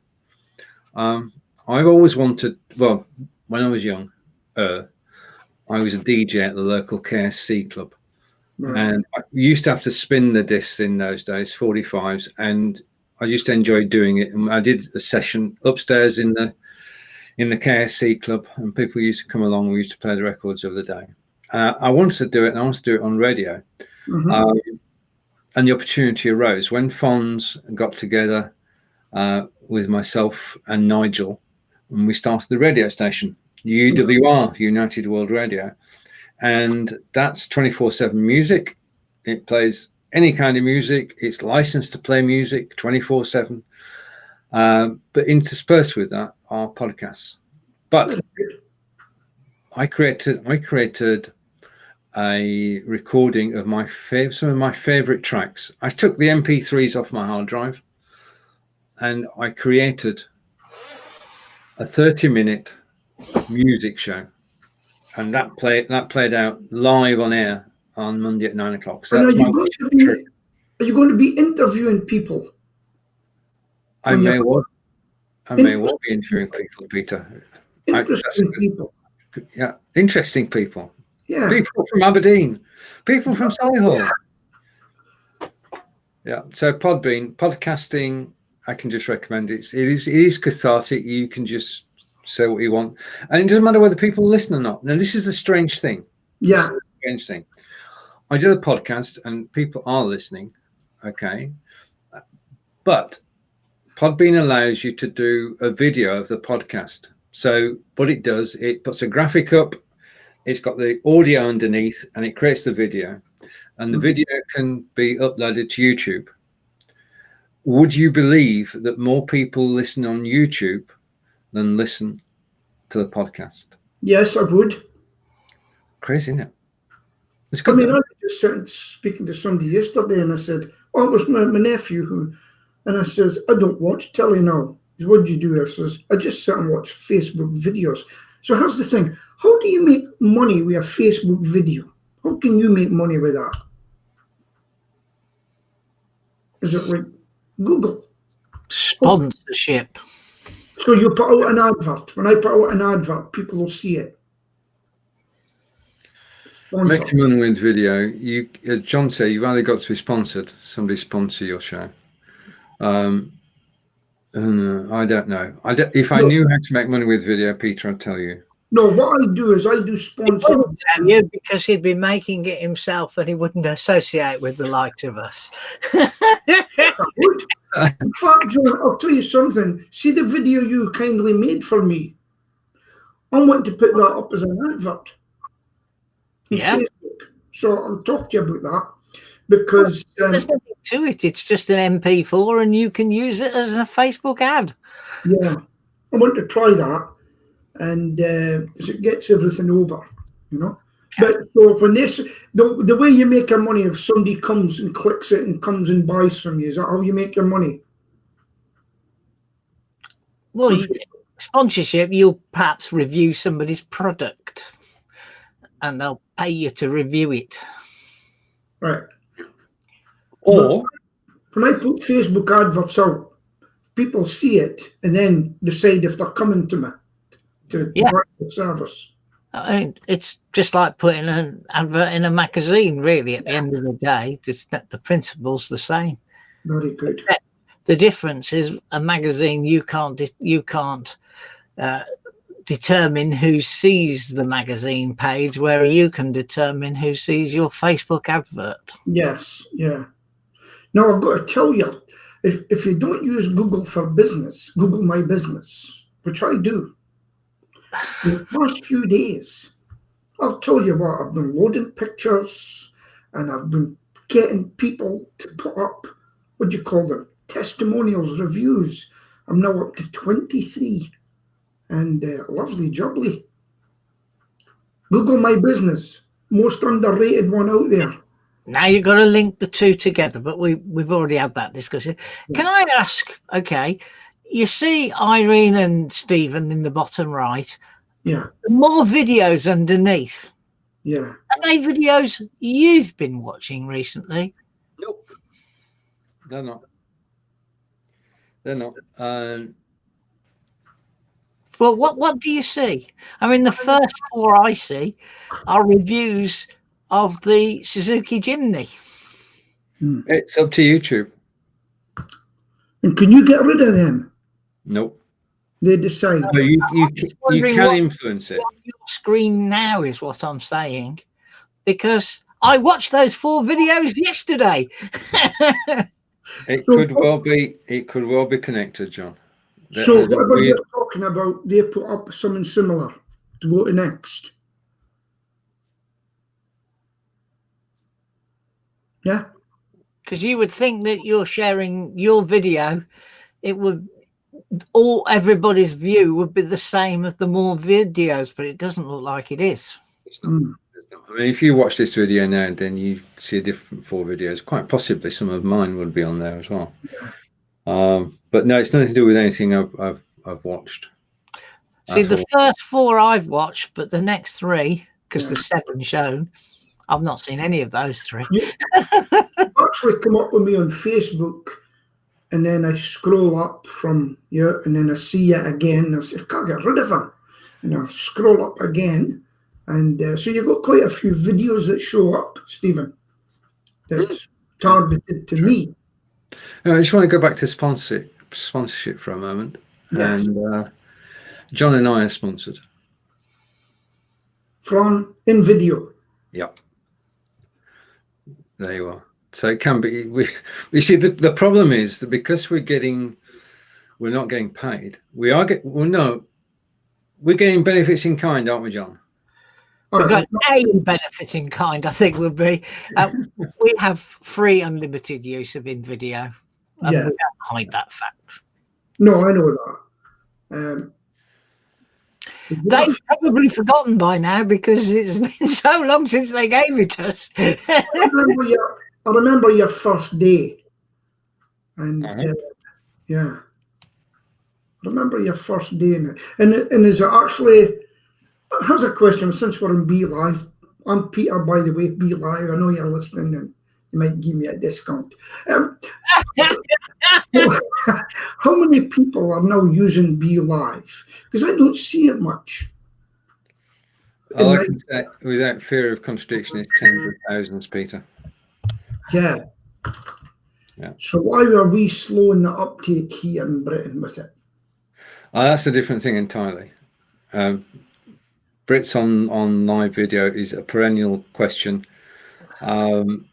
Speaker 1: I've always wanted, well, when I was young, I was a DJ at the local KSC club. And I used to have to spin the discs in those days, 45s, and I just enjoyed doing it. And I did a session upstairs in the KSC club, and people used to come along. We used to play the records of the day. I wanted to do it, and I wanted to do it on radio. And the opportunity arose when Fonz got together with myself and Nigel, and we started the radio station, UWR, United World Radio. And that's 24/7 music. It plays any kind of music. It's licensed to play music 24/7. But interspersed with that are podcasts. But I created a recording of some of my favorite tracks. I took the MP3s off my hard drive, and I created a 30-minute music show. And that played out live on air on Monday at 9 o'clock. So
Speaker 4: are you going to be interviewing people?
Speaker 1: I may well be interviewing people, Peter.
Speaker 4: Interesting people.
Speaker 1: Yeah, interesting people.
Speaker 4: Yeah.
Speaker 1: People from Aberdeen, people from Solihull. Yeah. So Podbean, podcasting, I can just recommend it. It is cathartic. You can just say what you want, and it doesn't matter whether people listen or not. Now, this is the strange thing.
Speaker 4: Yeah.
Speaker 1: Strange thing. I do a podcast, and people are listening. Okay, but Podbean allows you to do a video of the podcast. So what it does, it puts a graphic up. It's got the audio underneath, and it creates the video, and the video can be uploaded to YouTube. Would you believe that more people listen on YouTube than listen to the podcast?
Speaker 4: Yes, I would.
Speaker 1: Crazy, isn't it? It's
Speaker 4: I
Speaker 1: good.
Speaker 4: mean, I was just speaking to somebody yesterday, and I said, "Oh, it was my nephew and I says, I don't watch telly now." He says, "What do you do?" I says, "I just sit and watch Facebook videos." So here's the thing: how do you make money with a Facebook video? How can you make money with that? Is it like Google?
Speaker 2: Sponsorship.
Speaker 4: So you put out an advert. When I put out an advert, people will see it. Sponsor.
Speaker 1: Making money with video, you, as John said, you've either got to be sponsored, somebody sponsor your show. I don't know. If I knew how to make money with video, Peter, I'd tell you.
Speaker 4: No, what I do is I do
Speaker 2: He
Speaker 4: sponsor.
Speaker 2: wouldn't tell you because he'd be making it himself and he wouldn't associate with the likes of us.
Speaker 4: In fact, John, I'll tell you something. See the video you kindly made for me? I want to put that up as an advert on Facebook. So I'll talk to you about that because
Speaker 2: there's nothing to it. It's just an MP4 and you can use it as a Facebook ad.
Speaker 4: Yeah, I want to try that, and because it gets everything over, you know. But so when the way you make your money, if somebody comes and clicks it and comes and buys from you, is that how you make your money?
Speaker 2: Well, sponsorship, you'll perhaps review somebody's product and they'll pay you to review it.
Speaker 4: Right.
Speaker 1: Or
Speaker 4: when I put Facebook adverts out, people see it and then decide if they're coming to me to buy the service.
Speaker 2: I mean, it's just like putting an advert in a magazine, really, at the end of the day. The principle's the same.
Speaker 4: Very good.
Speaker 2: The difference is a magazine, you can't determine who sees the magazine page, where you can determine who sees your Facebook advert. Yes,
Speaker 4: yeah. Now, I've got to tell you, if you don't use Google for business, Google My Business, which I do, in the past few days, I'll tell you what, I've been loading pictures and I've been getting people to put up, what do you call them, testimonials, reviews. I'm now up to 23 and lovely jubbly. Google My Business, most underrated one out there.
Speaker 2: Now you've got to link the two together, but we've already had that discussion. Yeah. Can I ask, okay, you see Irene and Stephen in the bottom right.
Speaker 4: Yeah.
Speaker 2: More videos underneath.
Speaker 4: Yeah.
Speaker 2: Are they videos you've been watching recently?
Speaker 1: Nope. They're not. They're not.
Speaker 2: Well, what do you see? I mean, the first four I see are reviews of the Suzuki Jimny.
Speaker 1: It's up to YouTube.
Speaker 4: And can you get rid of them?
Speaker 1: Nope.
Speaker 4: They decide.
Speaker 1: No, you can influence it.
Speaker 2: On your screen now is what I'm saying, because I watched those 4 videos yesterday.
Speaker 1: It could well be connected, John.
Speaker 4: So whatever you're talking about, they put up something similar to go to next. Yeah.
Speaker 2: Because you would think that you're sharing your video, it would everybody's view would be the same as the more videos, but it doesn't look like it is.
Speaker 1: It's not. I mean, if you watch this video now, then you see a different 4 videos. Quite possibly some of mine would be on there as well. But no, it's nothing to do with anything I've watched.
Speaker 2: See, the first 4 I've watched, but the next 3, because there's 7 shown, I've not seen any of those 3.
Speaker 4: You actually come up with me on Facebook, and then I scroll up from and then I see it again. I say, I can't get rid of them. And I scroll up again. And so you've got quite a few videos that show up, Stephen, that's targeted to me.
Speaker 1: I just want to go back to sponsorship for a moment.
Speaker 4: Yes.
Speaker 1: And John and I are sponsored.
Speaker 4: From in video.
Speaker 1: Yep. There you are. So it can be. We see the problem is that because we're not getting paid. We're getting benefits in kind, aren't we, John?
Speaker 2: We've got a benefit in kind, I think, would be we have free unlimited use of in video. We don't hide that fact.
Speaker 4: No, I know that.
Speaker 2: They've probably forgotten by now because it's been so long since they gave it us.
Speaker 4: I remember your first day, and I remember your first day in it. And is it actually? Here's a question. Since we're in Be Live, I'm Peter, by the way. Be Live. I know you're listening, and you might give me a discount. How many people are now using Be Live? Because I don't see it much.
Speaker 1: All I can say, without fear of contradiction, is tens of thousands, Peter.
Speaker 4: Yeah.
Speaker 1: Yeah.
Speaker 4: So why are we slowing the uptake here in Britain with it?
Speaker 1: That's a different thing entirely. Brits on live video is a perennial question.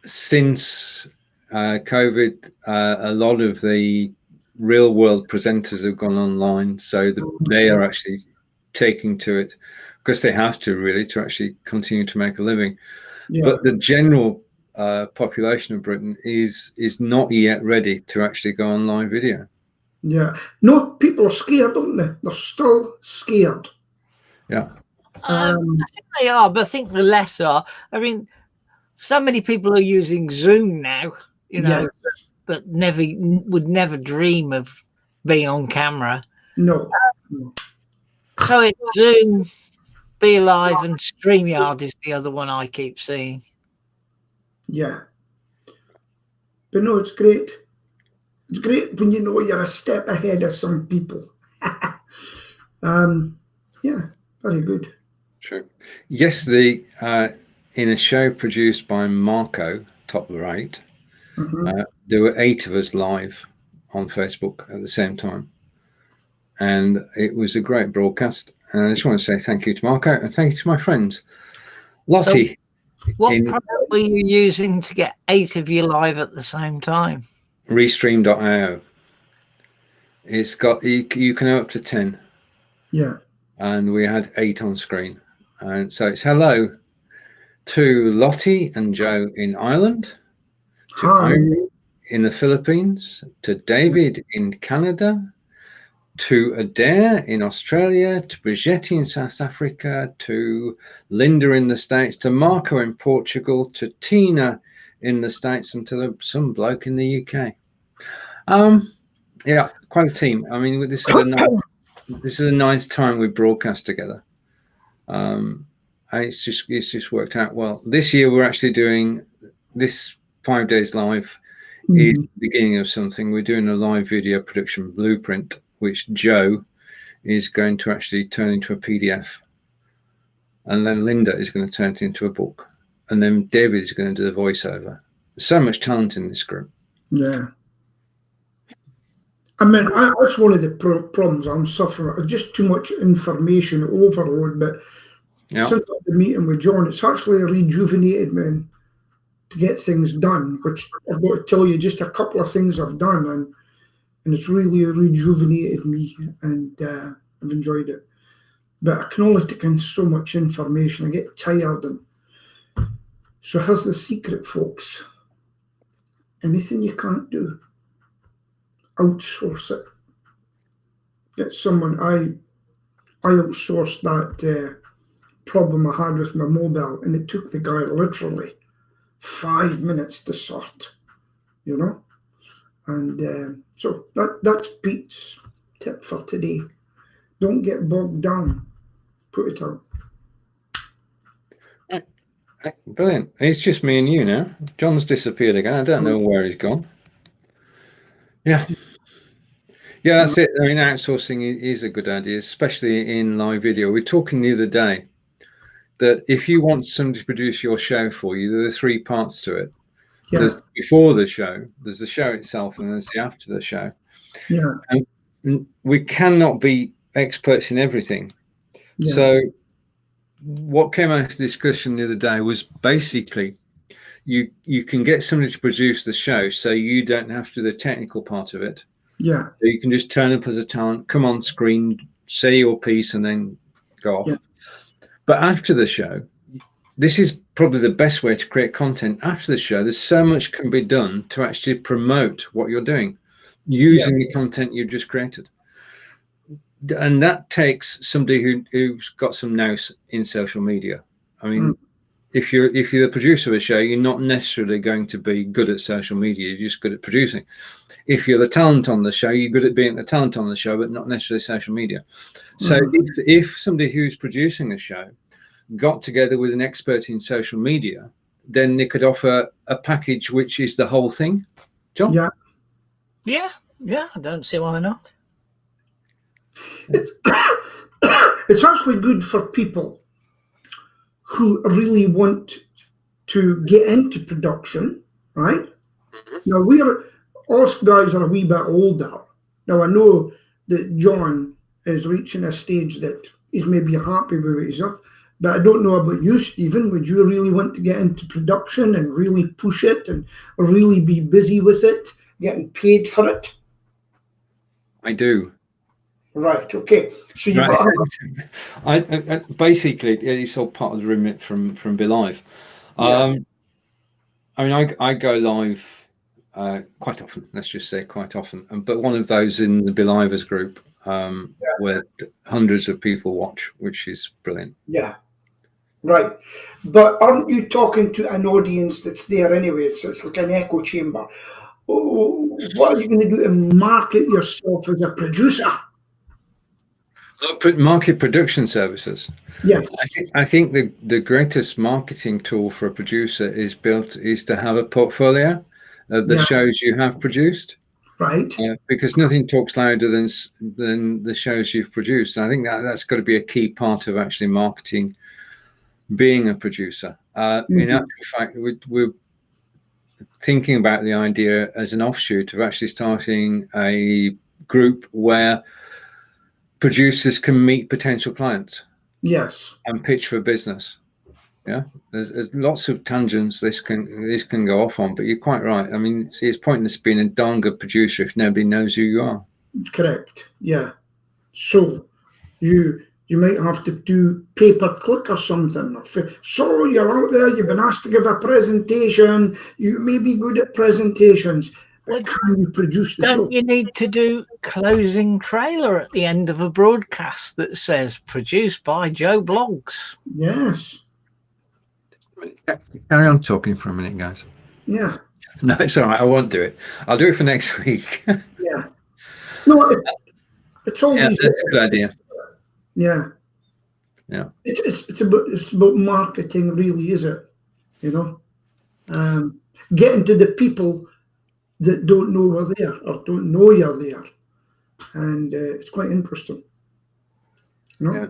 Speaker 1: Since COVID, a lot of the real world presenters have gone online, so they are actually taking to it because they have to, really, to actually continue to make a living.
Speaker 4: Yeah.
Speaker 1: But the general population of Britain is not yet ready to actually go on live video.
Speaker 4: Yeah. No, people are scared, aren't they? They're still scared.
Speaker 1: Yeah.
Speaker 2: I think they are, but I think the less are. I mean, so many people are using Zoom now, you know,
Speaker 4: Yes.
Speaker 2: that would never dream of being on camera.
Speaker 4: No.
Speaker 2: So it's Zoom, Be Live, and StreamYard is the other one I keep seeing.
Speaker 4: Yeah. But no, it's great. It's great when you know you're a step ahead of some people. Yeah, very good.
Speaker 1: True. Yesterday, in a show produced by Marco, top right, there were 8 of us live on Facebook at the same time. And it was a great broadcast. And I just want to say thank you to Marco and thank you to my friends. Lottie.
Speaker 2: So what product were you using to get 8 of you live at the same time?
Speaker 1: Restream.io. It's got, you can have up to 10.
Speaker 4: Yeah.
Speaker 1: And we had 8 on screen. And so it's hello to Lottie and Joe in Ireland, to Irene in the Philippines, to David in Canada, to Adair in Australia, to Brigitte in South Africa, to Linda in the States, to Marco in Portugal, to Tina in the States, and to some bloke in the UK. Yeah, quite a team. I mean, this is a nice time we broadcast together. It's just worked out well. This year we're actually doing this 5 days live. Is the beginning of something. We're doing a live video production blueprint, which Joe is going to actually turn into a PDF, and then Linda is going to turn it into a book, and then David is going to do the voiceover. There's so much talent in this group.
Speaker 4: Yeah. I mean, that's one of the problems I'm suffering. Just too much information overload. But since I've been meeting with John, it's actually rejuvenated me to get things done, which I've got to tell you, just a couple of things I've done, and it's really rejuvenated me, and I've enjoyed it. But I can only take in so much information. I get tired. And so here's the secret, folks. Anything you can't do, outsource it. Get someone. I outsourced that problem I had with my mobile, and it took the guy literally 5 minutes to sort, you know. And so that's Pete's tip for today. Don't get bogged down. Put it out.
Speaker 1: Brilliant. It's just me and you now. John's disappeared again. I don't know where he's gone. Yeah, that's it. I mean, outsourcing is a good idea, especially in live video. We were talking the other day that if you want somebody to produce your show for you, there are 3 parts to it.
Speaker 4: Yeah.
Speaker 1: There's before the show, there's the show itself, and there's the after the show.
Speaker 4: Yeah.
Speaker 1: And we cannot be experts in everything.
Speaker 4: Yeah.
Speaker 1: So what came out of the discussion the other day was basically you can get somebody to produce the show, so you don't have to do the technical part of it.
Speaker 4: Yeah.
Speaker 1: So you can just turn up as a talent, come on screen, say your piece, and then go off.
Speaker 4: Yeah.
Speaker 1: But after the show, this is probably the best way to create content. After the show, there's so much can be done to actually promote what you're doing using the content you've just created. And that takes somebody who's got some nous in social media. I mean, if you're the producer of a show, you're not necessarily going to be good at social media. You're just good at producing. If you're the talent on the show, you're good at being the talent on the show, but not necessarily social media. So if somebody who's producing a show got together with an expert in social media, then they could offer a package which is the whole thing. John?
Speaker 4: Yeah.
Speaker 2: Yeah. Yeah, I don't see why not.
Speaker 4: It's actually good for people who really want to get into production, right? Now, us guys are a wee bit older. Now, I know that John is reaching a stage that he's maybe happy with what he's up, but I don't know about you, Stephen. Would you really want to get into production and really push it and really be busy with it, getting paid for it?
Speaker 1: I do.
Speaker 4: Right, okay. So you've got
Speaker 1: I basically, it's all part of the remit from Belive.
Speaker 4: Yeah.
Speaker 1: I mean, I go live quite often. Let's just say quite often. But one of those in the Belivers group, where hundreds of people watch, which is brilliant.
Speaker 4: Yeah. Right. But aren't you talking to an audience that's there anyway? So it's like an echo chamber. Oh, what are you going to do to market yourself as a producer?
Speaker 1: Market production services.
Speaker 4: Yes.
Speaker 1: I think the greatest marketing tool for a producer is to have a portfolio of the shows you have produced.
Speaker 4: Right.
Speaker 1: Because nothing talks louder than the shows you've produced. And I think that's got to be a key part of actually marketing being a producer. In actual fact, we're thinking about the idea as an offshoot of actually starting a group where producers can meet potential clients.
Speaker 4: Yes.
Speaker 1: And pitch for business. Yeah, there's lots of tangents this can go off on, but you're quite right. I mean, it's pointless being a darn good producer if nobody knows who you are.
Speaker 4: Correct. Yeah. So you might have to do pay-per-click or something. So you're out there, you've been asked to give a presentation, you may be good at presentations, but can you produce the show?
Speaker 2: Don't you need to do closing trailer at the end of a broadcast that says produced by Joe Blogs?
Speaker 4: Yes.
Speaker 1: Carry on talking for a minute, guys.
Speaker 4: Yeah.
Speaker 1: No, it's all right. I won't do it. I'll do it for next week.
Speaker 4: Yeah. No, it's all these.
Speaker 1: That's a good idea.
Speaker 4: Yeah.
Speaker 1: Yeah.
Speaker 4: It's about marketing, really, is it? You know, getting to the people that don't know we're there or don't know you're there, and it's quite interesting. You know.
Speaker 1: Yeah.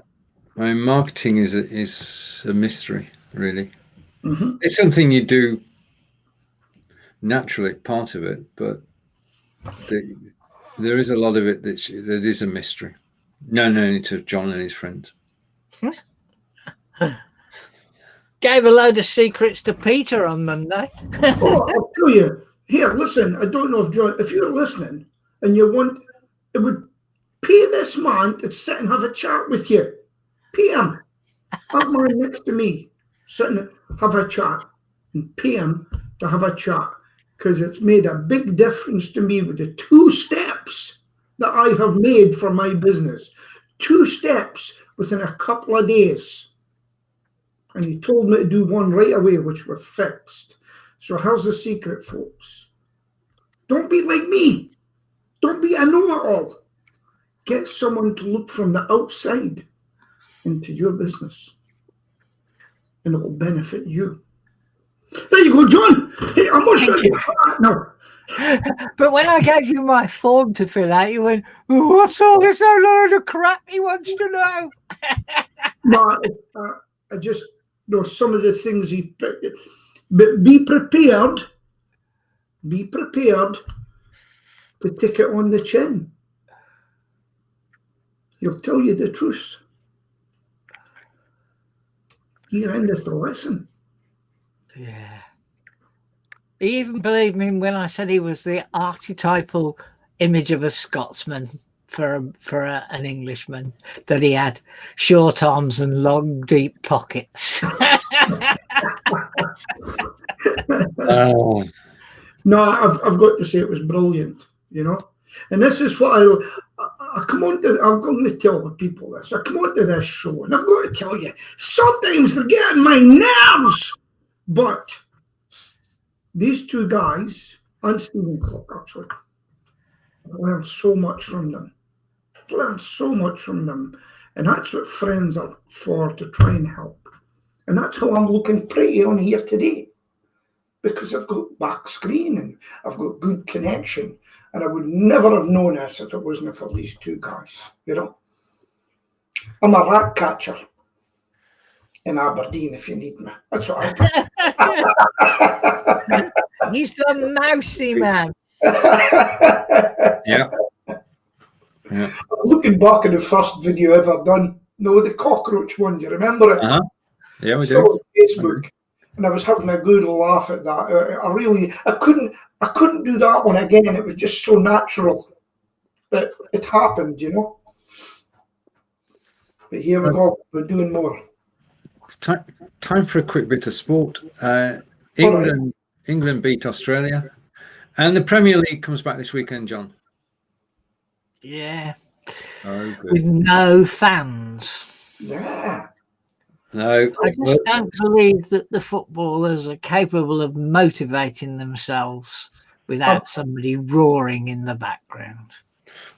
Speaker 1: I mean, marketing is a mystery, really.
Speaker 4: Mm-hmm.
Speaker 1: It's something you do naturally, part of it, but there is a lot of it that is a mystery. No need to John and his friends.
Speaker 2: Gave a load of secrets to Peter on Monday.
Speaker 4: Oh, I'll tell you. Here, listen. I don't know if John, if you're listening and you want, it would pay this man to sit and have a chat with you. Pay him. That man next to me, sitting have a chat, and pay him to have a chat, because it's made a big difference to me with the 2 steps that I have made for my business. 2 steps within a couple of days. And he told me to do one right away, which were fixed. So here's the secret, folks. Don't be like me. Don't be a know-it-all. Get someone to look from the outside into your business, and it will benefit you. There you go, John. Hey, I'm not sure now.
Speaker 2: But when I gave you my form to fill out, you went, "Oh, what's all this load of crap he wants to know?"
Speaker 4: No, I just know some of the things he. But be prepared. Be prepared to take it on the chin. He'll tell you the truth. Here endeth the lesson.
Speaker 2: Yeah. He even believed me when I said he was the archetypal image of a Scotsman for an Englishman, that he had short arms and long, deep pockets.
Speaker 1: Oh.
Speaker 4: No, I've got to say it was brilliant, you know. And this is what I come on to. I'm going to tell the people this. I come on to this show, and I've got to tell you, sometimes they're getting my nerves. But these 2 guys, and Stephen Cook, actually, I've learned so much from them. I've learned so much from them. And that's what friends are for, to try and help. And that's how I'm looking pretty on here today. because I've got back screen and I've got good connection. And I would never have known this if it wasn't for these two guys, you know. I'm a rat catcher in Aberdeen if you need me. That's what I do.
Speaker 2: He's the mousy man.
Speaker 1: Yeah. Yeah.
Speaker 4: Looking back at the first video ever done, no, the cockroach one, do you remember it?
Speaker 1: Uh-huh. Yeah, we
Speaker 4: So
Speaker 1: do.
Speaker 4: on Facebook, and I was having a good laugh at that. I couldn't do that one again. It was just so natural that it happened, you know. But here we go. We're doing more.
Speaker 1: Time for a quick bit of sport. England beat Australia, and the Premier League comes back this weekend, John.
Speaker 2: Yeah.
Speaker 1: Oh, good.
Speaker 2: With no fans.
Speaker 4: Yeah.
Speaker 1: No.
Speaker 2: I just don't believe that the footballers are capable of motivating themselves without somebody roaring in the background.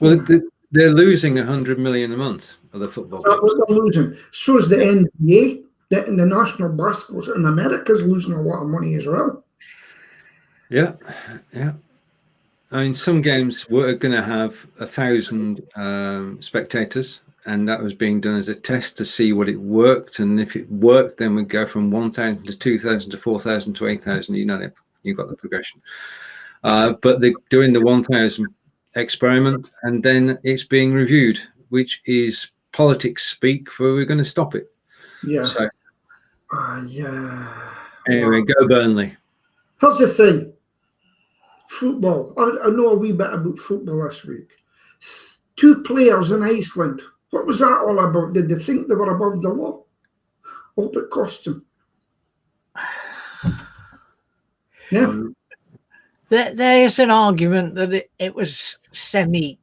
Speaker 1: Well, they're losing 100 million a month of the football
Speaker 4: That's
Speaker 1: clubs.
Speaker 4: what they're losing. So is the NBA. The National Basketball in America is losing a lot of money as well.
Speaker 1: Yeah, yeah. I mean, some games were going to have 1,000 spectators, and that was being done as a test to see what it worked. And if it worked, then we'd go from 1,000 to 2,000 to 4,000 to 8,000. You know, you got the progression. But they're doing the 1,000 experiment, and then it's being reviewed, which is politics speak for we're going to stop it.
Speaker 4: Yeah.
Speaker 1: So,
Speaker 4: yeah.
Speaker 1: anyway, go Burnley.
Speaker 4: Here's the thing. Football. I know a wee bit about football this week. 2 players in Iceland. What was that all about? Did they think they were above the law? Hope it cost them. Yeah.
Speaker 2: There's an argument that it was semi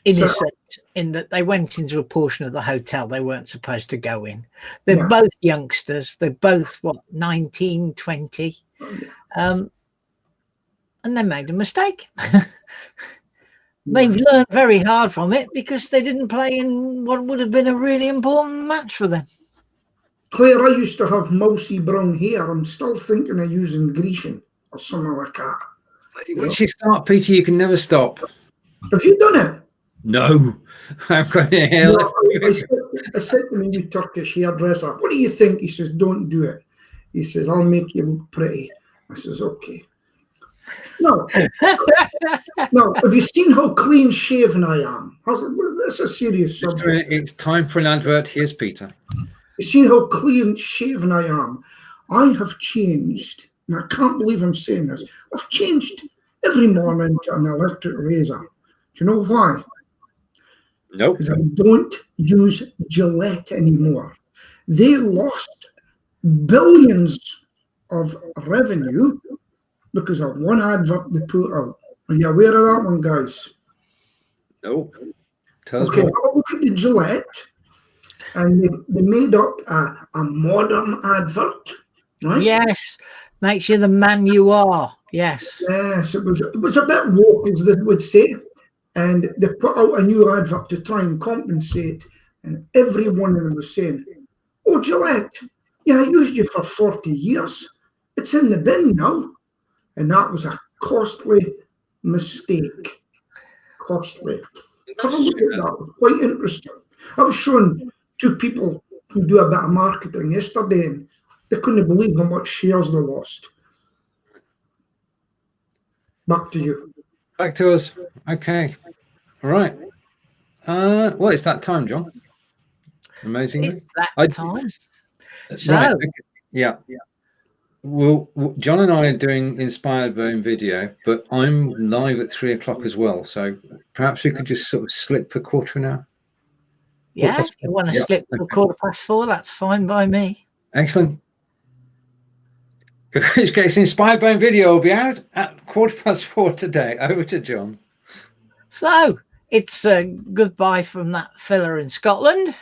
Speaker 2: innocent in that they went into a portion of the hotel they weren't supposed to go in. They're both youngsters. They're both, 19, 20. And they made a mistake. They've learned very hard from it because they didn't play in what would have been a really important match for them.
Speaker 4: Claire, I used to have mousy brown hair. I'm still thinking of using Grecian or something like that.
Speaker 1: Once you start, Peter, you can never stop.
Speaker 4: Have you done it?
Speaker 1: No, I've got a hair left.
Speaker 4: I said to my new Turkish hairdresser, what do you think? He says, don't do it. He says, I'll make you look pretty. I says, okay. No. No, have you seen how clean shaven I am? That's a serious subject.
Speaker 1: It's time for an advert. Here's Peter.
Speaker 4: You see how clean shaven I am? I have changed, and I can't believe I'm saying this, I've changed every morning to an electric razor. Do you know why?
Speaker 1: Nope.
Speaker 4: Because I don't use Gillette anymore. They lost billions of revenue because of one advert they put out. Are you aware of that one, guys?
Speaker 1: Nope. Tell us
Speaker 4: Okay,
Speaker 1: more.
Speaker 4: have a look at the Gillette. And they made up a modern advert, right?
Speaker 2: Yes, makes you the man you are. Yes.
Speaker 4: Yes, it was a bit woke, as they would say. And they put out a new advert to try and compensate. And every one of them was saying, oh, Gillette, yeah, I used you for 40 years. It's in the bin now. And that was a costly mistake. Costly. Have a look at that. It was quite interesting. I was showing 2 people who do a bit of marketing yesterday, and they couldn't believe how much shares they lost. Back to you.
Speaker 1: Back to us. Okay. All right. Well, it's that time, John. Amazingly.
Speaker 2: It's that time. So,
Speaker 1: right. Okay. Yeah. Well, John and I are doing Inspired Bone video, but I'm live at 3 o'clock as well. So perhaps we could just sort of slip for quarter an hour.
Speaker 2: yeah, if you want to slip for 4:15, that's fine by me.
Speaker 1: Excellent. In which case, Inspired Bone video will be out at 4:15 today. Over to John.
Speaker 2: So it's a goodbye from that fella in Scotland.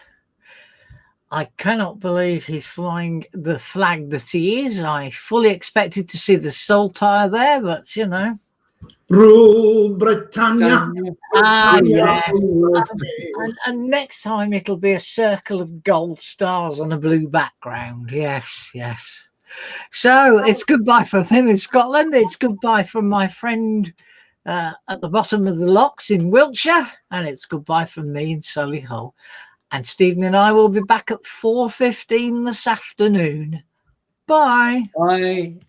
Speaker 2: I cannot believe he's flying the flag that he is. I fully expected to see the saltire there, but you know.
Speaker 4: Rule Britannia.
Speaker 2: Yes. And next time it'll be a circle of gold stars on a blue background. Yes, yes. So it's goodbye from him in Scotland. It's goodbye from my friend at the bottom of the locks in Wiltshire. And it's goodbye from me in Solihull. And Stephen and I will be back at 4:15 this afternoon. Bye.
Speaker 1: Bye.